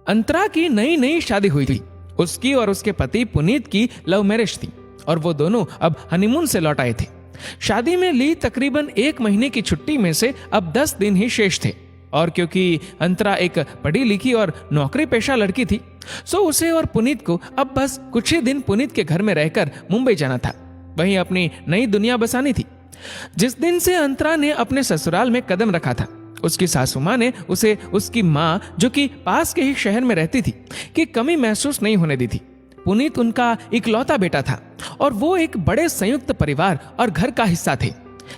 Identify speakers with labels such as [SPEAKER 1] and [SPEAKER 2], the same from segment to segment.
[SPEAKER 1] अंतरा की नई नई शादी हुई थी। उसकी और उसके पति पुनीत की लव मैरिज थी और वो दोनों अब हनीमून से लौट आए थे। शादी में ली तकरीबन 1 महीने की छुट्टी में से अब 10 दिन ही शेष थे और क्योंकि अंतरा एक पढ़ी लिखी और नौकरी पेशा लड़की थी, सो उसे और पुनीत को अब बस कुछ ही दिन पुनीत के घर में रहकर मुंबई जाना था। वहीं अपनी नई दुनिया बसानी थी। जिस दिन से अंतरा ने अपने ससुराल में कदम रखा था, उसकी सासू माँ ने उसे उसकी माँ, जो कि पास के ही शहर में रहती थी, की कमी महसूस नहीं होने दी थी। पुनीत उनका इकलौता बेटा था और वो एक बड़े संयुक्त परिवार और घर का हिस्सा थे।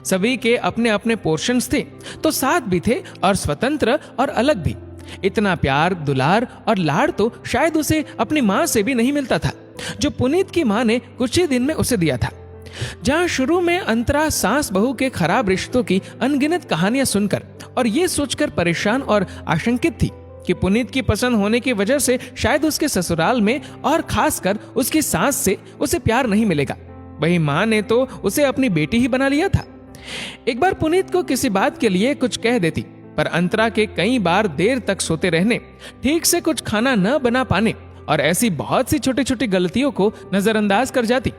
[SPEAKER 1] सभी के अपने अपने पोर्शंस थे, तो साथ भी थे और स्वतंत्र और अलग भी। इतना प्यार, दुलार और लाड़ तो शायद उसे अपनी माँ से भी नहीं मिलता था, जो पुनीत की माँ ने कुछ ही दिन में उसे दिया था। जहां शुरू में अंतरा सास बहू के खराब रिश्तों की अनगिनत कहानियां सुनकर और ये सोचकर परेशान और आशंकित थी कि पुनीत की पसंद होने की वजह से शायद उसके ससुराल में और खासकर उसकी सास से उसे प्यार नहीं मिलेगा, वहीं माँ ने तो उसे अपनी बेटी ही बना लिया था। एक बार पुनीत को किसी बात के लिए कुछ कह देती, पर अंतरा के कई बार देर तक सोते रहने, ठीक से कुछ खाना न बना पाने और ऐसी बहुत सी छोटी छोटी गलतियों को नजरअंदाज कर जाती,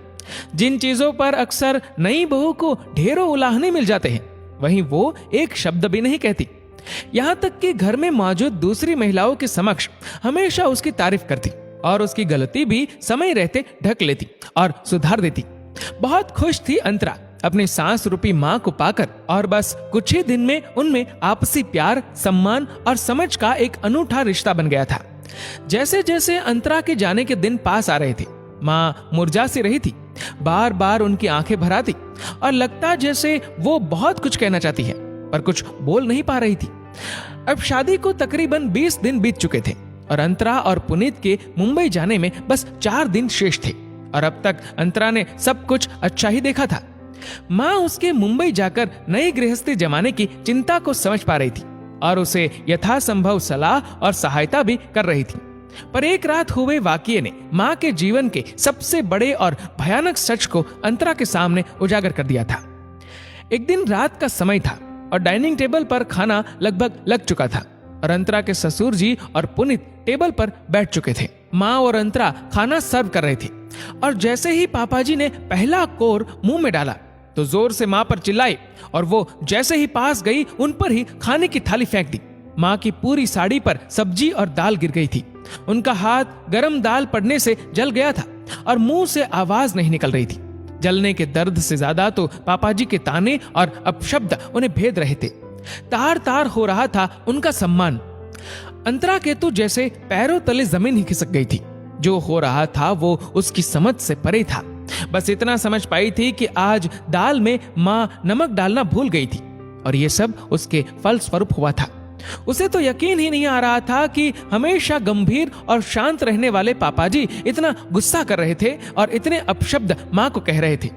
[SPEAKER 1] जिन चीजों पर अक्सर नई बहू को ढेरों उलाहने मिल जाते हैं, वहीं वो एक शब्द भी नहीं कहती। यहाँ तक कि घर में मौजूद दूसरी महिलाओं के समक्ष हमेशा उसकी तारीफ करती और उसकी गलती भी समय रहते ढक लेती और सुधार देती। बहुत खुश थी अंतरा अपनी सांस रूपी माँ को पाकर और बस कुछ ही दिन में उनमें आपसी प्यार, सम्मान और समझ का एक अनूठा रिश्ता बन गया था। जैसे जैसे अंतरा के जाने के दिन पास आ रहे थे, माँ मुरझा सी रही थी। बार बार उनकी आंखें भर आती और लगता जैसे वो बहुत कुछ कहना चाहती है पर कुछ बोल नहीं पा रही थी। अब शादी को तकरीबन 20 दिन बीत चुके थे और अंतरा और पुनीत के मुंबई जाने में बस 4 दिन शेष थे और अब तक अंतरा ने सब कुछ अच्छा ही देखा था। माँ उसके मुंबई जाकर नई गृहस्थी जमाने की चिंता को समझ पा रही थी और उसे यथासंभव सलाह और सहायता भी कर रही थी। पर एक रात हुए वाकये ने माँ के जीवन के सबसे बड़े और भयानक सच को अंतरा के सामने उजागर कर दिया था। एक दिन रात का समय था और डाइनिंग टेबल पर खाना लगभग लग चुका था और अंतरा के ससुर जी और पुनीत टेबल पर बैठ चुके थे। माँ और अंतरा खाना सर्व कर रहे थे और जैसे ही पापा जी ने पहला कोर मुंह में डाला तो जोर से माँ पर चिल्लाई और वो जैसे ही पास गई उन पर ही खाने की थाली फेंक दी। माँ की पूरी साड़ी पर सब्जी और दाल गिर गई थी। उनका हाथ गरम दाल पड़ने से जल गया था और मुंह से आवाज नहीं निकल रही थी। जलने के दर्द से ज्यादा तो पापा जी के ताने और अपशब्द उन्हें भेद रहे थे। तार तार हो रहा था उनका सम्मान। अंतरा के तो जैसे पैरों तले जमीन ही खिसक गई थी। जो हो रहा था वो उसकी समझ से परे था। बस इतना समझ पाई थी कि आज दाल में माँ नमक डालना भूल गई थी और ये सब उसके फल स्वरूप हुआ था। उसे तो यकीन ही नहीं आ रहा था कि हमेशा गंभीर और शांत रहने वाले पापाजी इतना गुस्सा कर रहे थे और इतने अपशब्द माँ को कह रहे थे।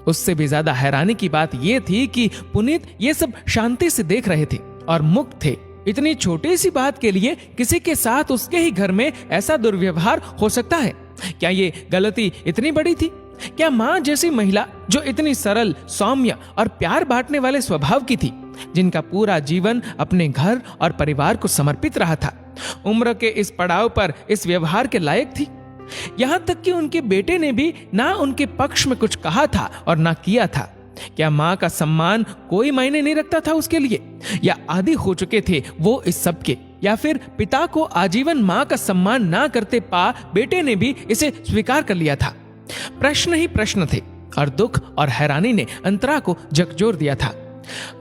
[SPEAKER 1] उससे भी ज्यादा हैरानी की बात यह थी कि पुनीत ये सब शांति से देख रहे थे और मुक्त थे। इतनी छोटी सी बात के लिए किसी के साथ उसके ही घर में ऐसा दुर्व्यवहार हो सकता है? क्या ये गलती इतनी बड़ी थी? क्या माँ जैसी महिला जो इतनी सरल, सौम्य और प्यार बांटने वाले स्वभाव की थी, जिनका पूरा जीवन अपने घर और परिवार को समर्पित रहा था, उम्र के इस पड़ाव पर इस व्यवहार के लायक थी? यहाँ तक कि उनके बेटे ने भी ना उनके पक्ष में कुछ कहा था और ना किया था। क्या माँ का सम्मान कोई मायने नहीं रखता था उसके लिए? या आदी हो चुके थे वो इस सब के? या फिर पिता को आजीवन माँ का सम्मान ना करते पा बेटे ने भी इसे स्वीकार कर लिया था? प्रश्न ही प्रश्न थे और दुख और हैरानी ने अंतरा को झकझोर दिया था।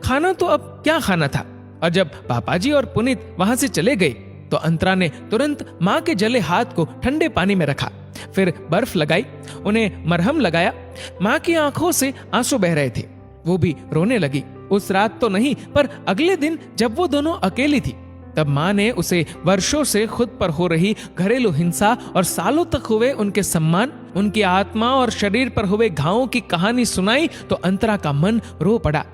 [SPEAKER 1] खाना तो अब क्या खाना था, और जब पापाजी और पुनीत वहां से चले गए तो अंतरा ने तुरंत माँ के जले हाथ को ठंडे पानी में रखा, फिर बर्फ लगाई, उन्हें मरहम लगाया। माँ की आंखों से आंसू बह रहे थे, वो भी रोने लगी। उस रात तो नहीं, पर अगले दिन जब वो दोनों अकेली थी, तब माँ ने उसे वर्षों से खुद पर हो रही घरेलू हिंसा और सालों तक हुए उनके सम्मान, उनकी आत्मा और शरीर पर हुए घावों की कहानी सुनाई तो अंतरा का मन रो पड़ा।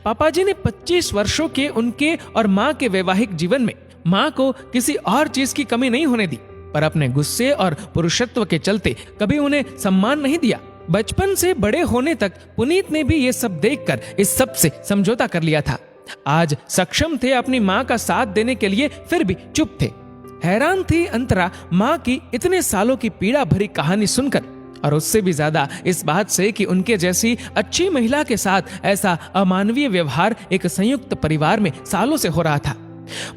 [SPEAKER 1] पापाजी ने 25 वर्षों के उनके और माँ के वैवाहिक जीवन में माँ को किसी और चीज की कमी नहीं होने दी, पर अपने गुस्से और पुरुषत्व के चलते कभी उन्हें सम्मान नहीं दिया। बचपन से बड़े होने तक पुनीत ने भी ये सब देखकर इस सब से समझौता कर लिया था। आज सक्षम थे अपनी माँ का साथ देने के लिए, फिर भी चुप थे। हैरान थी अंतरा माँ की इतने सालों की पीड़ा भरी कहानी सुनकर, और उससे भी ज्यादा इस बात से कि उनके जैसी अच्छी महिला के साथ ऐसा अमानवीय व्यवहार एक संयुक्त परिवार में सालों से हो रहा था।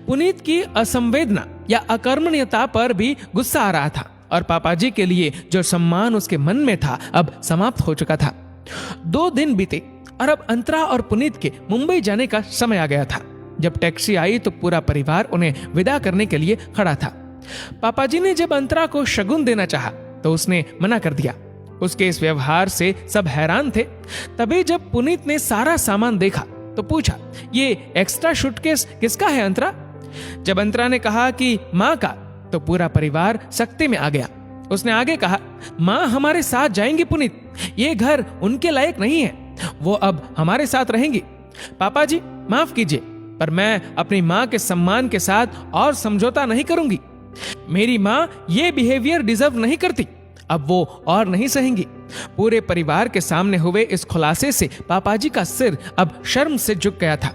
[SPEAKER 1] पुनीत की असंवेदना या अकर्मण्यता पर भी गुस्सा आ रहा था, और पापाजी के लिए जो सम्मान उसके मन में था अब समाप्त हो चुका था। 2 दिन बीते और अब अंतरा और पुनीत के मुंबई जाने का समय आ गया था। जब टैक्सी आई तो पूरा परिवार उन्हें विदा करने के लिए खड़ा था। पापाजी ने जब अंतरा को शगुन देना चाहा तो उसने मना कर दिया। उसके इस व्यवहार से सब हैरान थे। तभी जब पुनीत ने सारा सामान देखा तो पूछा, ये एक्स्ट्रा सूटकेस किसका है अंतरा? जब अंतरा ने कहा कि माँ का, तो पूरा परिवार सख्ते में आ गया। उसने आगे कहा, माँ हमारे साथ जाएंगी पुनीत, ये घर उनके लायक नहीं है, वो अब हमारे साथ रहेंगी। पापा जी माफ कीजिए, पर मैं अपनी माँ के सम्मान के साथ और समझौता नहीं करूंगी। मेरी माँ ये बिहेवियर डिजर्व नहीं करती, अब वो और नहीं सहेंगी। पूरे परिवार के सामने हुए इस खुलासे से पापाजी का सिर अब शर्म से झुक गया था।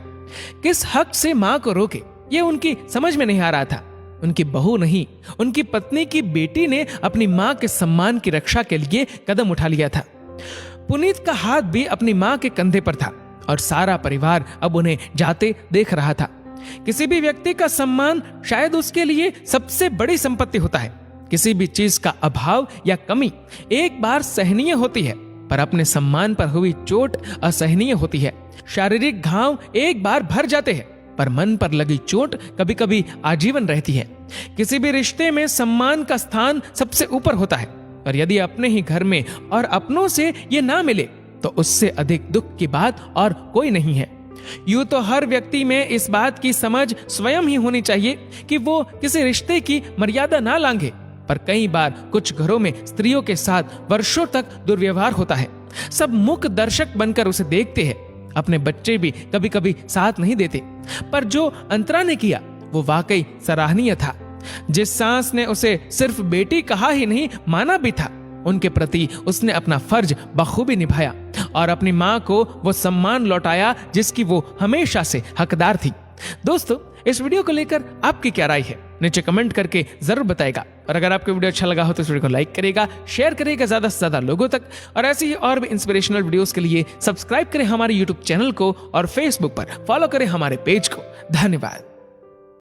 [SPEAKER 1] किस हक से माँ को रोके ये उनकी समझ में नहीं आ रहा था। उनकी बहू नहीं, उनकी पत्नी की बेटी ने अपनी माँ के सम्मान की रक्षा के लिए कदम उठा लिया था। पुनीत का हाथ भी अपनी माँ के कंधे पर था और सारा परिवार अब उन्हें जाते देख रहा था। किसी भी व्यक्ति का सम्मान शायद उसके लिए सबसे बड़ी संपत्ति होता है। किसी भी चीज का अभाव या कमी एक बार सहनीय होती है, पर अपने सम्मान पर हुई चोट असहनीय होती है। शारीरिक घाव एक बार भर जाते हैं, पर मन पर लगी चोट कभी कभी आजीवन रहती है। किसी भी रिश्ते में सम्मान का स्थान सबसे ऊपर होता है, और यदि अपने ही घर में और अपनों से ये ना मिले तो उससे अधिक दुख की बात और कोई नहीं है। यूं तो हर व्यक्ति में इस बात की समझ स्वयं ही होनी चाहिए कि वो किसी रिश्ते की मर्यादा ना लांघे, पर कई बार कुछ घरों में स्त्रियों के साथ वर्षों तक दुर्व्यवहार होता है। सब मूक दर्शक बनकर उसे देखते हैं। अपने बच्चे भी कभी कभी साथ नहीं देते, पर जो अंतरा ने किया वो वाकई सराहनीय था। जिस सास ने उसे सिर्फ बेटी कहा ही नहीं माना भी था, उनके प्रति उसने अपना फर्ज बखूबी निभाया और अपनी माँ को वो सम्मान लौटाया जिसकी वो हमेशा से हकदार थी। दोस्तों, इस वीडियो को लेकर आपकी क्या राय है नीचे कमेंट करके जरूर बताएगा। और अगर आपको वीडियो अच्छा लगा हो तो इस वीडियो को लाइक करेगा, शेयर करेगा ज्यादा से ज्यादा लोगों तक, और ऐसे ही और भी इंस्पिरेशनल वीडियोस के लिए सब्सक्राइब करें हमारे यूट्यूब चैनल को और फेसबुक पर फॉलो करें हमारे पेज को। धन्यवाद।